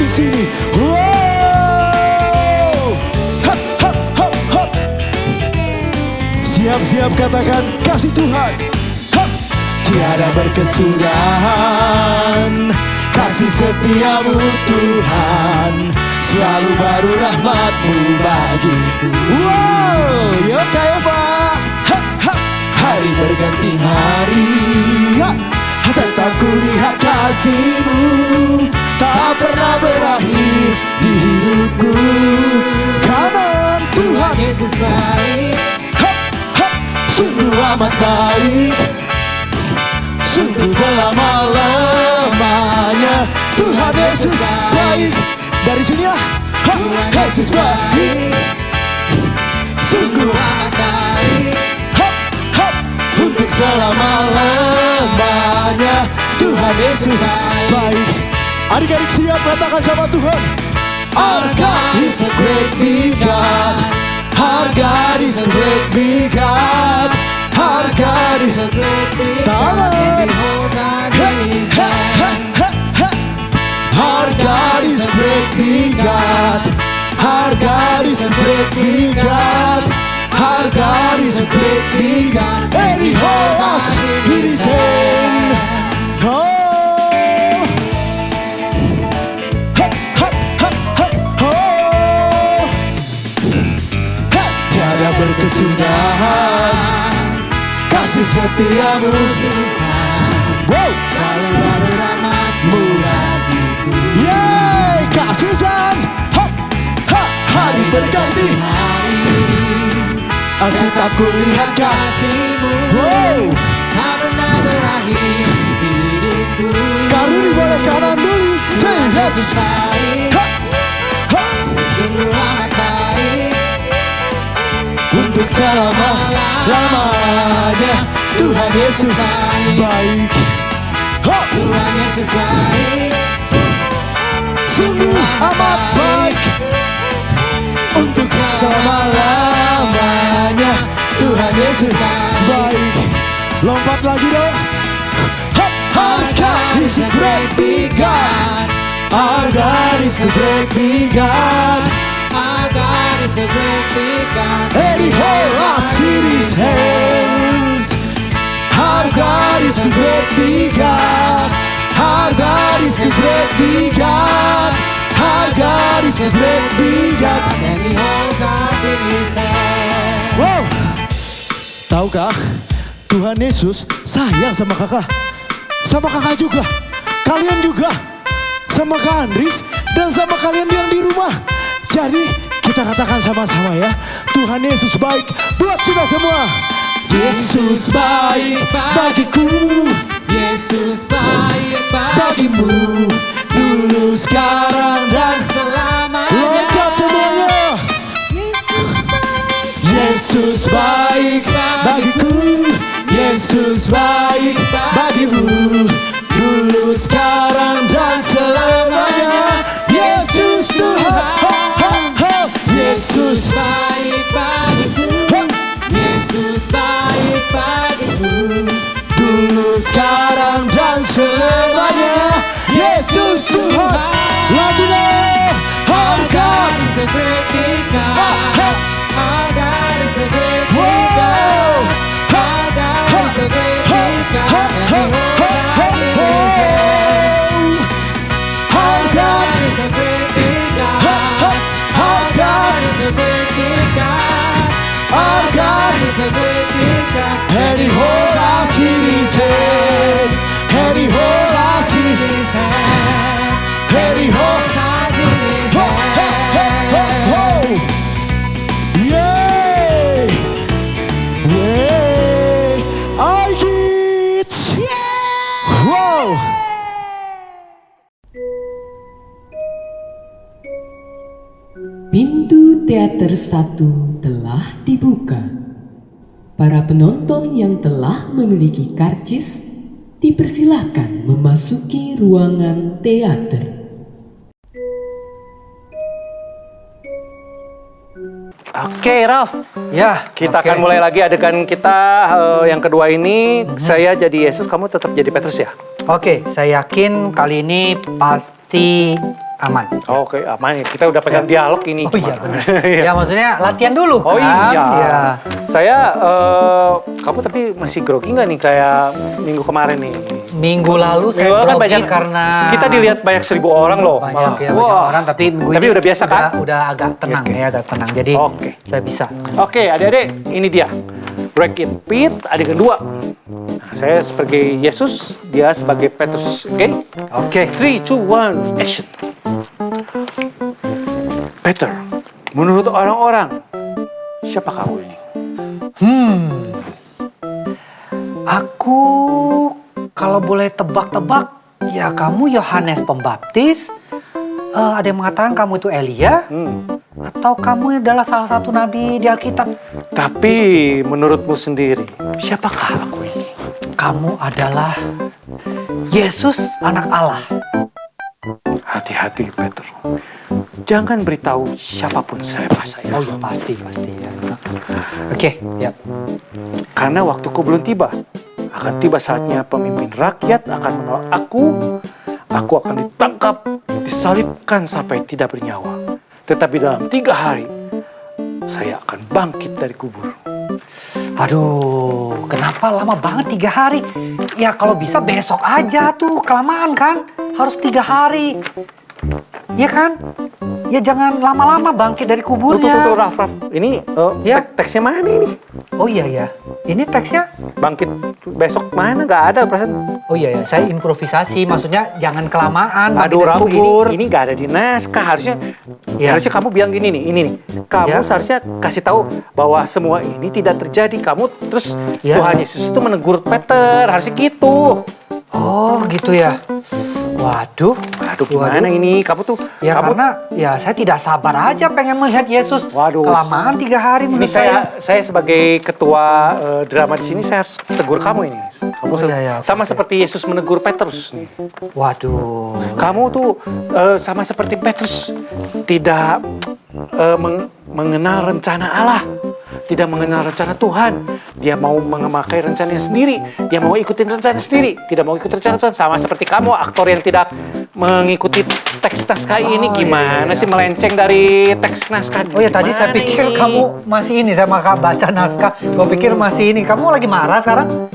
di sini. Wow. Hop, hop, hop, hop. Siap-siap katakan kasih Tuhan. Hop. Tiada berkesudahan kasih setiamu Tuhan, selalu baru rahmat-Mu bagiku. Wow, yo Eva. Hari berganti hari, tetap kulihat kasih-Mu, tak pernah berakhir di hidupku. Kanan Tuhan Yesus baik, sungguh amat baik, sungguh selama-lamanya. Tuhan Yesus baik. Dari sini ya, Yesus baik, sungguh amat baik, untuk selama-lamanya. Tuhan Yesus baik. Adik-adik siap katakan sama Tuhan. Our God is a great big God. Our God is a great big God. Our God is a great big God. Our God is a great big God. Our God is a great big God. Our God is a great big God, and He holds us in His hand. Oh, hop, hop, hop, hop, oh. Tiada berkesudahan kasih setiamu Tuhan, wow. Selalu baru rahmat-Mu bagiku. Yeay, kasih-San. Hop, hop, hari berganti hari, Alkitab kulihat kasih-Mu, wow. Tak pernah berakhir di hidupku. Karuri boleh kanan dulu. Say yes. Ha, ha. Sungguh amat baik, untuk selama-lamanya. Tuhan Yesus baik. Ha. Tuhan Yesus baik, sungguh amat baik, untuk selama-lamanya. Tuhan Yesus baik. Lompat lagi dong. Our God is a great big God. Our God is a great big God. Our God is a great big God, and He holds us in His hands. Our God is a great big God. Our God is a great big God. Our God is a great big God, and He holds us in His hand. Wow, tahukah Tuhan Yesus sayang sama kakak juga, kalian juga, sama Kak Andris dan sama kalian yang di rumah. Jadi kita katakan sama-sama ya, Tuhan Yesus baik buat kita semua. Yesus baik bagiku, Yesus baik bagimu, dulu, sekarang, dan selamanya. Loncat semuanya. Yesus baik, Yesus baik bagiku, Yesus baik bagimu, dulu, sekarang, dan selamanya. Yesus Tuhan, Yesus baik bagiku, Yesus baik bagimu, dulu, sekarang, dan selamanya. Yesus Tuhan. Lagi deh. Our God is a great big God. Our God is a great big God. Our God is a great big God, and He holds us in His hand. Our God is a great big God. Our God is a great big God. Our God is a great big God, and He holds us in His hand. And He holds us in His hand. And He holds us in His hand. Yay! Way! I get! Wow! Pintu teater 1 telah dibuka. Para penonton yang telah memiliki karcis dipersilahkan memasuki ruangan teater. Oke, Ralf. Ya, Kita akan mulai lagi adegan kita yang kedua ini. Saya jadi Yesus, kamu tetap jadi Petrus ya? Oke, saya yakin kali ini pasti aman. Oke, aman ya. Kita udah pegang dialog ini. Oh iya benar. Ya maksudnya latihan dulu Oh kan. iya. Ya. Saya, kamu tapi masih grogi nggak nih kayak minggu kemarin nih? Minggu lalu saya Minggu lalu kan grogi banyak karena kita dilihat banyak 1.000 orang loh. banyak ya, banyak Wah. orang tapi minggu Tapi ini udah biasa kan? Udah agak tenang Oke. ya, agak tenang. Jadi Oke. saya bisa. Oke, adik-adik, ini dia. Break it Pit, adik kedua. Nah, saya sebagai Yesus, dia sebagai Petrus. Oke? Oke. 3, 2, 1, action. Peter, menurut orang-orang, siapa kamu ini? Aku kalau boleh tebak-tebak, ya kamu Yohanes Pembaptis. Ada yang mengatakan kamu itu Elia, atau kamu adalah salah satu nabi di Alkitab. Tapi menurutmu sendiri, siapakah aku ini? Kamu adalah Yesus, anak Allah. Hati-hati, Peter. Jangan beritahu siapapun siapa saya. Oh ya pasti ya. Oke, ya. Karena waktuku belum tiba. Akan tiba saatnya pemimpin rakyat akan menolak aku. Aku akan ditangkap, disalibkan sampai tidak bernyawa. Tetapi dalam 3 hari, saya akan bangkit dari kubur. Aduh, kenapa lama banget 3 hari? Ya kalau bisa besok aja tuh, kelamaan kan? Harus 3 hari. Iya kan? Ya jangan lama-lama bangkit dari kuburnya. Tuh, Raf. Ini Ya. teksnya mana ini? Oh iya ya, ini teksnya. Bangkit besok mana? Nggak ada perasaan. Oh iya ya, saya improvisasi. Maksudnya jangan kelamaan bangkit Aduh, dari Raf, kubur. ini nggak ada di naskah. Harusnya Ya. harusnya kamu bilang gini nih, ini nih. Kamu Ya. seharusnya kasih tahu bahwa semua ini tidak terjadi. Kamu terus Ya. Tuhan Yesus itu menegur Peter. Harusnya gitu. Oh gitu ya. Waduh. Aduh, gimana ini? Kamu tuh Ya kamu karena ya saya tidak sabar aja pengen melihat Yesus. Waduh. Kelamaan 3 hari ini menurut saya sebagai ketua drama di sini saya harus tegur kamu ini. Kamu Oh, iya, sama oke. seperti Yesus menegur Petrus nih. Waduh. Kamu tuh sama seperti Petrus tidak mengenal rencana Allah, tidak mengenal rencana Tuhan. Dia mau memakai rencananya sendiri, dia mau ikutin rencana sendiri, tidak mau ikut rencana Tuhan. Sama seperti kamu, aktor yang tidak mengikuti teks naskah ini. Gimana iya. sih melenceng dari teks naskah? Oh ya tadi saya Gimana pikir ini? kamu masih ini, saya maka baca naskah. Gue pikir masih ini. Kamu lagi marah sekarang?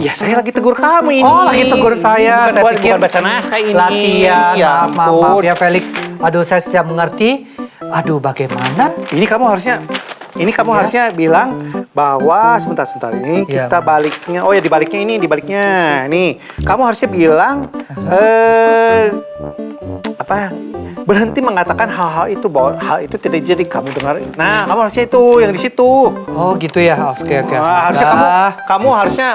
Ya saya lagi tegur kamu ini. Oh lagi tegur saya. Bukan, Saya bukan, pikir bukan baca naskah ini. latihan. Ya maaf ampun. ya Felix. Aduh saya tidak mengerti. Aduh bagaimana? Ini kamu harusnya bilang bahwa sebentar ini Ya. kita baliknya. Oh ya dibaliknya nih. Kamu harusnya bilang berhenti mengatakan hal-hal itu, bahwa hal itu tidak jadi kamu dengar. Nah, kamu harusnya itu yang di situ. Oh gitu ya. Oke. Nah, harusnya astaga. kamu harusnya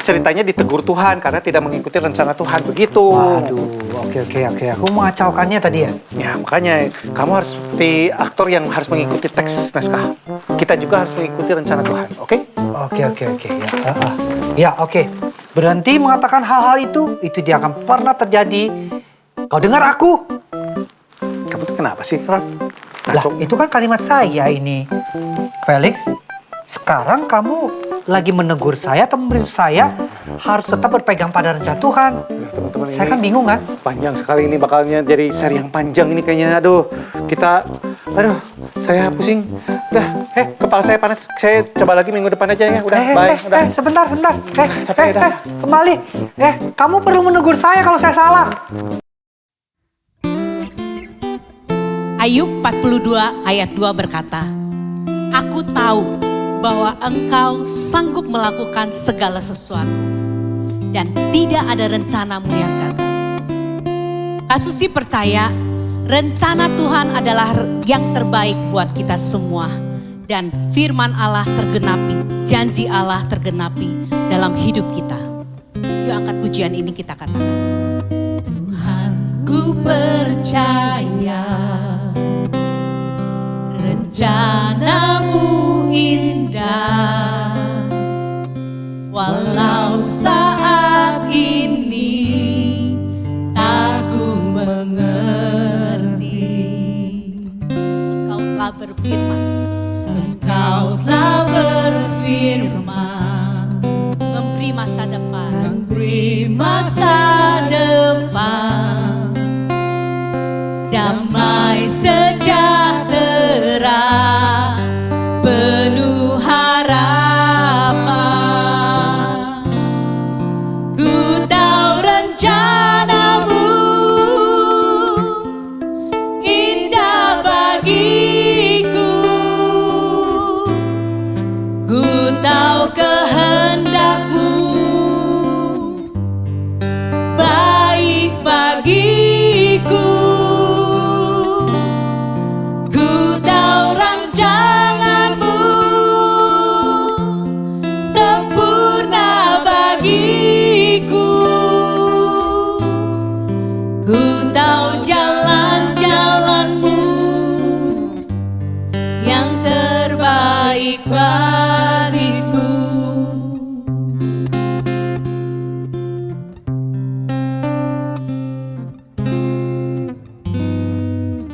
ceritanya ditegur Tuhan karena tidak mengikuti rencana Tuhan begitu. Waduh. Oke. Aku mengacaukannya tadi ya. Ya makanya kamu harus seperti aktor yang harus mengikuti teks naskah. Kita juga harus mengikuti rencana Tuhan, oke? Oke. Ya oke. Berhenti mengatakan hal-hal itu tidak akan pernah terjadi. Kau dengar aku? Kamu tuh kenapa sih, Raf? Lah itu kan kalimat saya ini. Felix, sekarang kamu lagi menegur saya atau memberitahu saya harus tetap berpegang pada rencana Tuhan. Teman-teman, Saya ini kan bingung kan? panjang sekali ini bakalnya jadi seri yang panjang ini kayaknya. Saya pusing. Udah, kepala saya panas. Saya coba lagi minggu depan aja ya. Udah, bye. Udah. Sebentar. Capek dah. Kembali. Kamu perlu menegur saya kalau saya salah. Ayub 42 ayat 2 berkata, Aku tahu bahwa engkau sanggup melakukan segala sesuatu dan tidak ada rencanamu yang gagal. Kak Susi percaya rencana Tuhan adalah yang terbaik buat kita semua dan firman Allah tergenapi, janji Allah tergenapi dalam hidup kita. Yuk angkat pujian ini kita katakan. Tuhan ku percaya rencanamu indah, walau saat ini tak ku mengerti. Engkau telah berfirman, memberi masa depan, terbaik bagiku.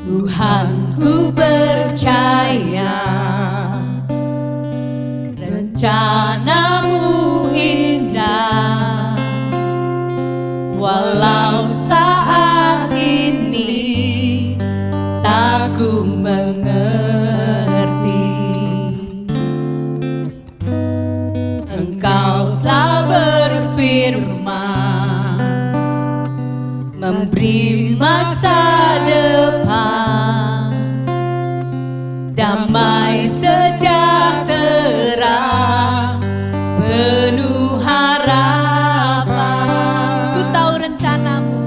Tuhan, ku percaya rencanamu indah, walau saat ini tak ku mengerti. Engkau telah berfirman memberi masa depan, damai sejahtera, penuh harapan. Ku tahu rencanamu,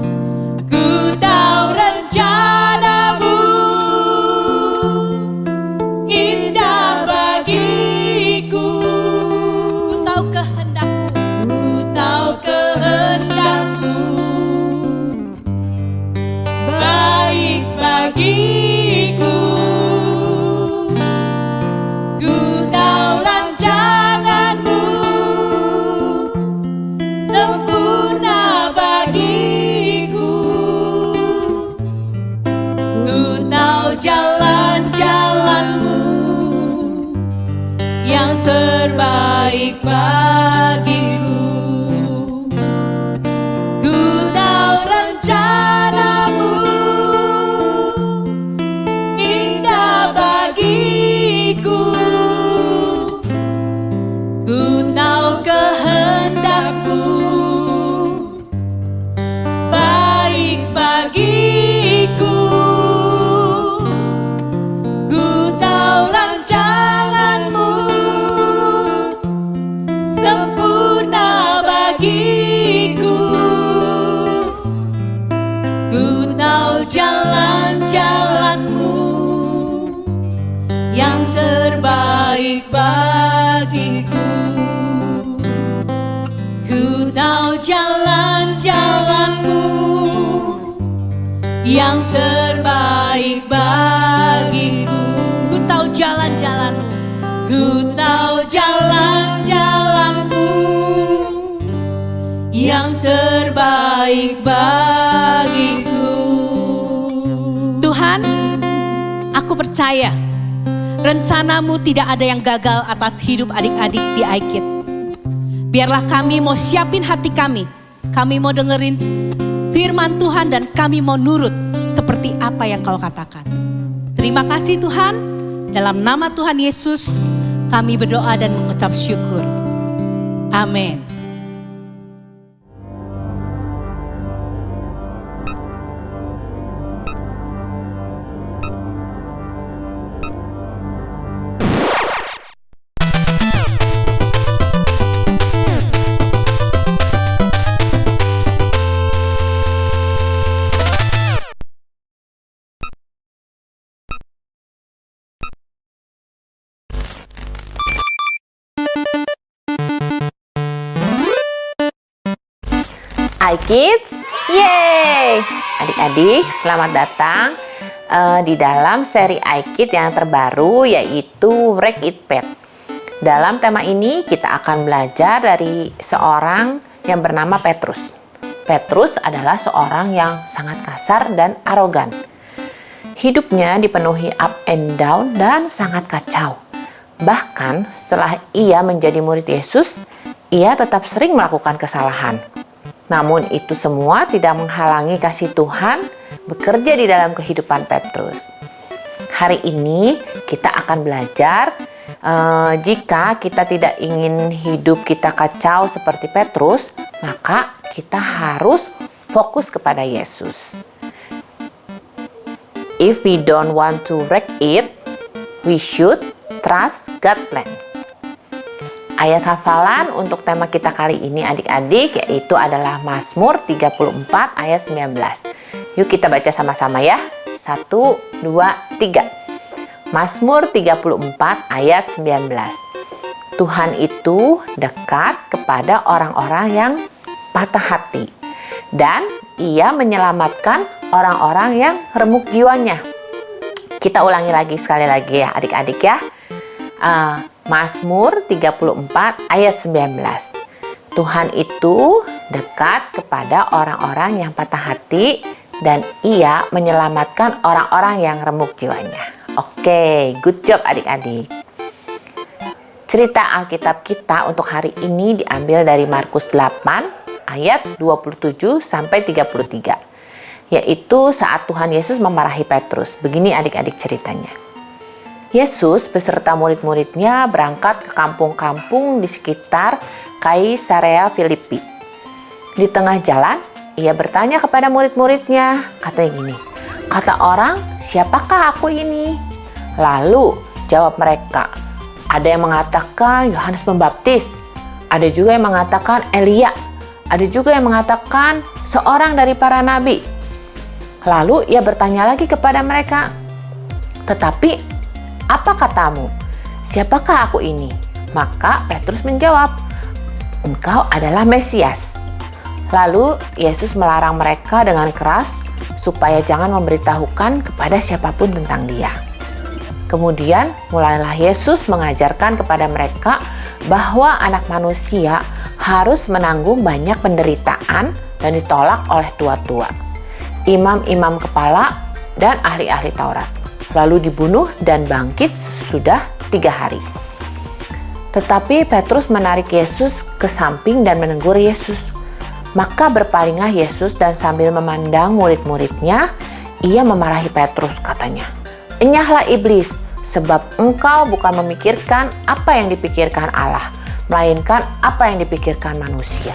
ku tahu rencanamu indah bagiku. Ku tahu kehendakmu, ku tahu kehendakmu baik bagiku. Ku tahu rancanganmu sempurna bagiku. Ku tahu jalan-jalanmu yang terbaik bagiku. Ku tahu rencanamu indah bagiku. Ku tahu kehendakmu baik bagiku. Ku tahu rancanganmu sempurna bagiku. Ku tahu jalan-jalanmu yang terbaik bagiku. Ku tahu jalan-jalanmu yang terbaik bagiku. Ku tahu jalan-jalanmu, ku tahu jalan-jalanmu yang terbaik bagiku. Tuhan, aku percaya rencanamu tidak ada yang gagal atas hidup adik-adik di iKid. Biarlah kami mau siapin hati kami mau dengerin firman Tuhan dan kami mau nurut seperti apa yang Kau katakan. Terima kasih Tuhan, dalam nama Tuhan Yesus kami berdoa dan mengucap syukur. Amin. iKids, yeay! Adik-adik, selamat datang di dalam seri iKids yang terbaru, yaitu Wreck It Pet. Dalam tema ini kita akan belajar dari seorang yang bernama Petrus. Petrus adalah seorang yang sangat kasar dan arogan. Hidupnya dipenuhi up and down dan sangat kacau. Bahkan setelah ia menjadi murid Yesus, ia tetap sering melakukan kesalahan. Namun itu semua tidak menghalangi kasih Tuhan bekerja di dalam kehidupan Petrus. Hari ini kita akan belajar jika kita tidak ingin hidup kita kacau seperti Petrus, maka kita harus fokus kepada Yesus. If we don't want to wreck it, we should trust God's plan. Ayat hafalan untuk tema kita kali ini adik-adik yaitu adalah Mazmur 34 ayat 19. Yuk kita baca sama-sama ya. 1, 2, 3. Mazmur 34 ayat 19. Tuhan itu dekat kepada orang-orang yang patah hati dan Ia menyelamatkan orang-orang yang remuk jiwanya. Kita ulangi lagi sekali lagi ya adik-adik ya. Mazmur 34 ayat 19. Tuhan itu dekat kepada orang-orang yang patah hati dan Ia menyelamatkan orang-orang yang remuk jiwanya. Oke, good job adik-adik. Cerita Alkitab kita untuk hari ini diambil dari Markus 8 ayat 27 sampai 33. Yaitu saat Tuhan Yesus memarahi Petrus. Begini adik-adik ceritanya. Yesus beserta murid-muridnya berangkat ke kampung-kampung di sekitar Kaisarea Filipi. Di tengah jalan, Ia bertanya kepada murid-muridnya, katanya gini, kata orang, siapakah aku ini? Lalu jawab mereka, ada yang mengatakan Yohanes Pembaptis, ada juga yang mengatakan Elia, ada juga yang mengatakan seorang dari para nabi. Lalu Ia bertanya lagi kepada mereka, tetapi apa katamu? Siapakah aku ini? Maka Petrus menjawab, engkau adalah Mesias. Lalu Yesus melarang mereka dengan keras supaya jangan memberitahukan kepada siapapun tentang Dia. Kemudian mulailah Yesus mengajarkan kepada mereka bahwa anak manusia harus menanggung banyak penderitaan dan ditolak oleh tua-tua, imam-imam kepala, dan ahli-ahli Taurat. Lalu dibunuh dan bangkit sudah 3 hari. Tetapi Petrus menarik Yesus ke samping dan menegur Yesus. Maka berpalinglah Yesus dan sambil memandang murid-muridnya, Ia memarahi Petrus, katanya, enyahlah iblis, sebab engkau bukan memikirkan apa yang dipikirkan Allah, melainkan apa yang dipikirkan manusia.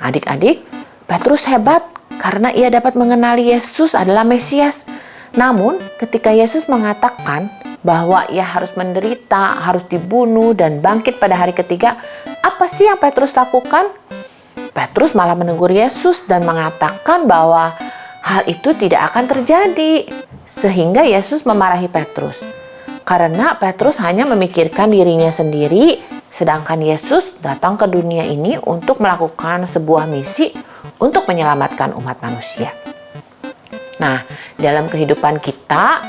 Adik-adik, Petrus hebat karena ia dapat mengenali Yesus adalah Mesias. Namun, ketika Yesus mengatakan bahwa ia harus menderita, harus dibunuh, dan bangkit pada hari ketiga, apa sih yang Petrus lakukan? Petrus malah menegur Yesus dan mengatakan bahwa hal itu tidak akan terjadi. Sehingga Yesus memarahi Petrus. Karena Petrus hanya memikirkan dirinya sendiri, sedangkan Yesus datang ke dunia ini untuk melakukan sebuah misi untuk menyelamatkan umat manusia. Nah, dalam kehidupan kita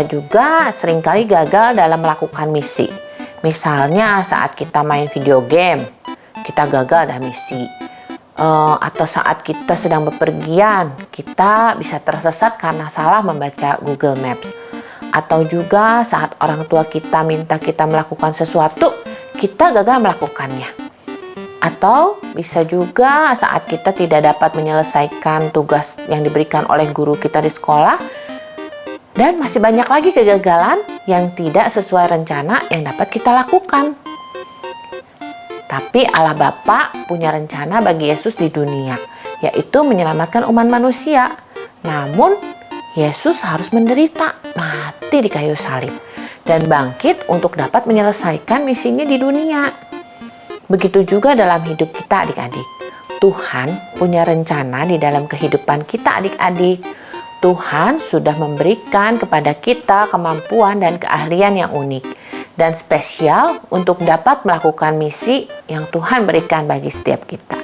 juga seringkali gagal dalam melakukan misi. Misalnya saat kita main video game, kita gagal dalam misi. Atau saat kita sedang bepergian, kita bisa tersesat karena salah membaca Google Maps. Atau juga saat orang tua kita minta kita melakukan sesuatu, kita gagal melakukannya. Atau bisa juga saat kita tidak dapat menyelesaikan tugas yang diberikan oleh guru kita di sekolah. Dan masih banyak lagi kegagalan yang tidak sesuai rencana yang dapat kita lakukan. Tapi Allah Bapa punya rencana bagi Yesus di dunia, yaitu menyelamatkan umat manusia. Namun, Yesus harus menderita, mati di kayu salib, dan bangkit untuk dapat menyelesaikan misinya di dunia. Begitu juga dalam hidup kita adik-adik. Tuhan punya rencana di dalam kehidupan kita adik-adik. Tuhan sudah memberikan kepada kita kemampuan dan keahlian yang unik dan spesial untuk dapat melakukan misi yang Tuhan berikan bagi setiap kita.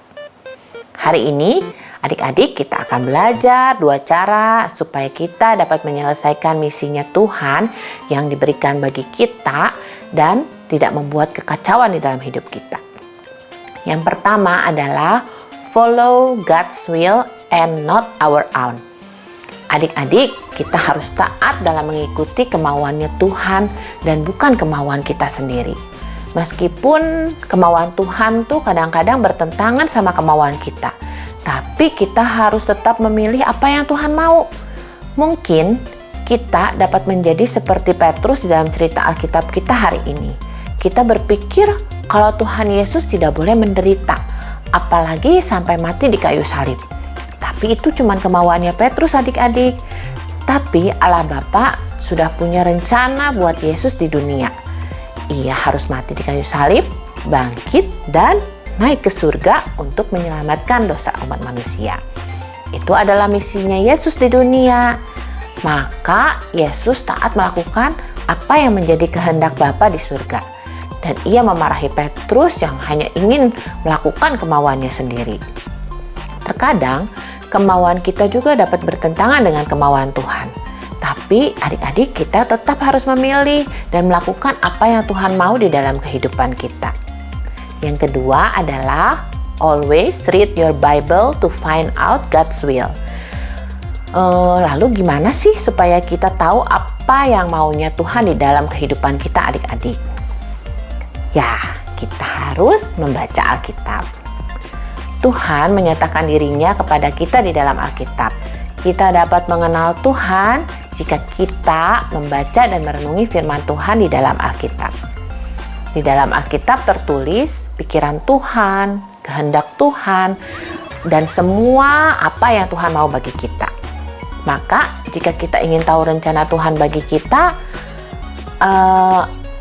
Hari ini adik-adik kita akan belajar 2 cara supaya kita dapat menyelesaikan misinya Tuhan yang diberikan bagi kita dan tidak membuat kekacauan di dalam hidup kita. Yang pertama adalah follow God's will and not our own. Adik-adik, kita harus taat dalam mengikuti kemauannya Tuhan dan bukan kemauan kita sendiri. Meskipun kemauan Tuhan tuh kadang-kadang bertentangan sama kemauan kita, tapi kita harus tetap memilih apa yang Tuhan mau. Mungkin kita dapat menjadi seperti Petrus di dalam cerita Alkitab kita hari ini. Kita berpikir kalau Tuhan Yesus tidak boleh menderita, apalagi sampai mati di kayu salib. Tapi itu cuma kemauannya Petrus adik-adik. Tapi Allah Bapa sudah punya rencana buat Yesus di dunia. Ia harus mati di kayu salib, bangkit, dan naik ke surga untuk menyelamatkan dosa umat manusia. Itu adalah misinya Yesus di dunia. Maka Yesus taat melakukan apa yang menjadi kehendak Bapa di surga. dan ia memarahi Petrus yang hanya ingin melakukan kemauannya sendiri. Terkadang kemauan kita juga dapat bertentangan dengan kemauan Tuhan. Tapi adik-adik, kita tetap harus memilih dan melakukan apa yang Tuhan mau di dalam kehidupan kita. Yang kedua adalah always read your Bible to find out God's will. Lalu gimana sih supaya kita tahu apa yang maunya Tuhan di dalam kehidupan kita, adik-adik? Ya, kita harus membaca Alkitab. Tuhan menyatakan dirinya kepada kita di dalam Alkitab. Kita dapat mengenal Tuhan jika kita membaca dan merenungi firman Tuhan di dalam Alkitab. Di dalam Alkitab tertulis pikiran Tuhan, kehendak Tuhan, dan semua apa yang Tuhan mau bagi kita. Maka jika kita ingin tahu rencana Tuhan bagi kita,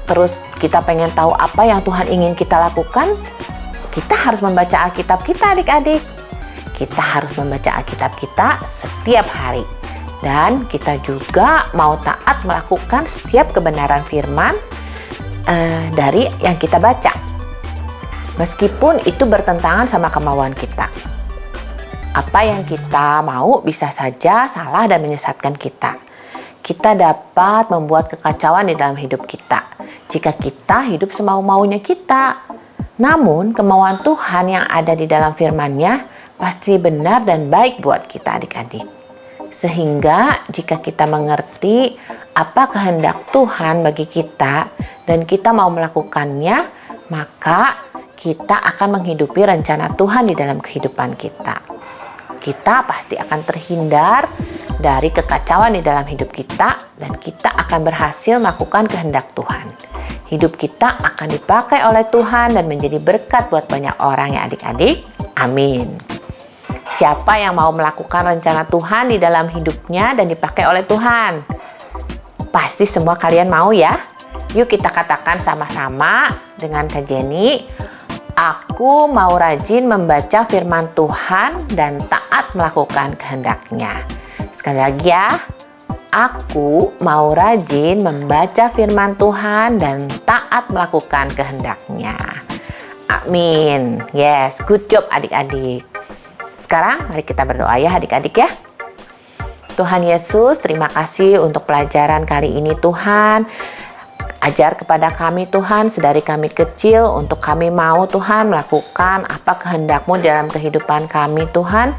terus kita pengen tahu apa yang Tuhan ingin kita lakukan, kita harus membaca Alkitab kita, adik-adik. Kita harus membaca Alkitab kita setiap hari. Dan kita juga mau taat melakukan setiap kebenaran firman dari yang kita baca. Meskipun itu bertentangan sama kemauan kita. Apa yang kita mau bisa saja salah dan menyesatkan kita. Kita dapat membuat kekacauan di dalam hidup kita jika kita hidup semau-maunya kita. Namun kemauan Tuhan yang ada di dalam firman-Nya pasti benar dan baik buat kita, adik-adik. Sehingga jika kita mengerti apa kehendak Tuhan bagi kita dan kita mau melakukannya, maka kita akan menghidupi rencana Tuhan di dalam kehidupan kita. Kita pasti akan terhindar dari kekacauan di dalam hidup kita dan kita akan berhasil melakukan kehendak Tuhan. Hidup kita akan dipakai oleh Tuhan dan menjadi berkat buat banyak orang ya adik-adik. Amin. Siapa yang mau melakukan rencana Tuhan di dalam hidupnya dan dipakai oleh Tuhan? Pasti semua kalian mau ya? Yuk kita katakan sama-sama dengan Kak Jenny. Aku mau rajin membaca firman Tuhan dan taat melakukan kehendak-Nya. Sekali lagi ya. Aku mau rajin membaca firman Tuhan dan taat melakukan kehendak-Nya. Amin. Yes, good job adik-adik. Sekarang mari kita berdoa ya adik-adik ya. Tuhan Yesus, terima kasih untuk pelajaran kali ini Tuhan. Ajar kepada kami Tuhan sedari kami kecil untuk kami mau Tuhan melakukan apa kehendak-Mu dalam kehidupan kami Tuhan.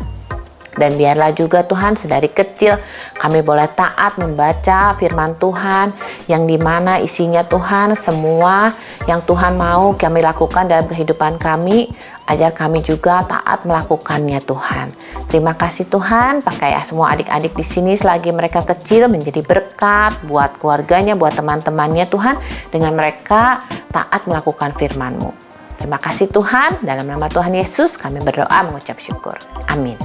Dan biarlah juga Tuhan sedari kecil kami boleh taat membaca firman Tuhan yang dimana isinya Tuhan semua yang Tuhan mau kami lakukan dalam kehidupan kami. Ajar kami juga taat melakukannya Tuhan. Terima kasih Tuhan, pakai semua adik-adik di sini selagi mereka kecil menjadi berkat buat keluarganya, buat teman-temannya Tuhan dengan mereka taat melakukan firman-Mu. Terima kasih Tuhan, dalam nama Tuhan Yesus kami berdoa mengucap syukur. Amin.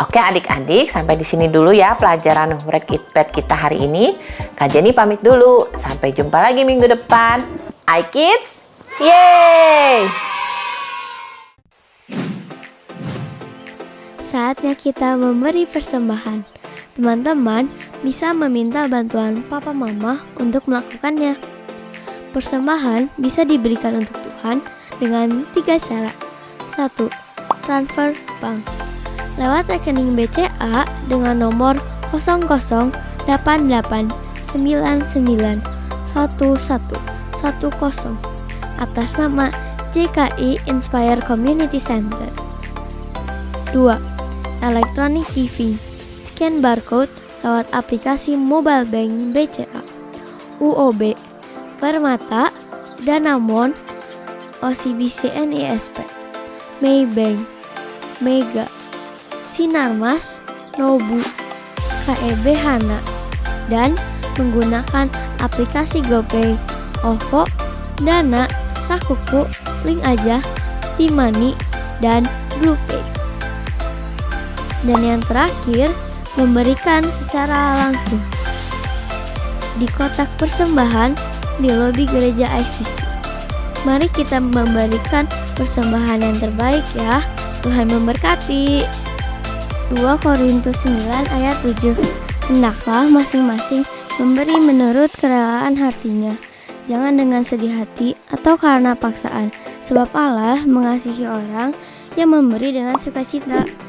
Oke adik-adik, sampai di sini dulu ya pelajaran Break It Pad kita hari ini. Kak Jenny pamit dulu, sampai jumpa lagi minggu depan. iKids, yeay! Saatnya kita memberi persembahan. Teman-teman bisa meminta bantuan papa mama untuk melakukannya. Persembahan bisa diberikan untuk Tuhan dengan 3 cara. 1. Transfer bank. Lewat rekening BCA dengan nomor 0088991110 atas nama JKI Inspire Community Center. 2. Electronic giving. Scan barcode lewat aplikasi mobile bank BCA, UOB, Permata, Danamon, OCBC NISP, Maybank, Mega, Sinarmas, Nobu, KEB Hana, dan menggunakan aplikasi GoPay, OVO, Dana, Sakuku, Link Aja, Timani, dan BluePay. Dan yang terakhir, memberikan secara langsung di kotak persembahan di lobi gereja ICC. Mari kita memberikan persembahan yang terbaik ya. Tuhan memberkati. 2 Korintus 9 ayat 7. Hendaklah masing-masing memberi menurut kerelaan hatinya, jangan dengan sedih hati atau karena paksaan, sebab Allah mengasihi orang yang memberi dengan sukacita.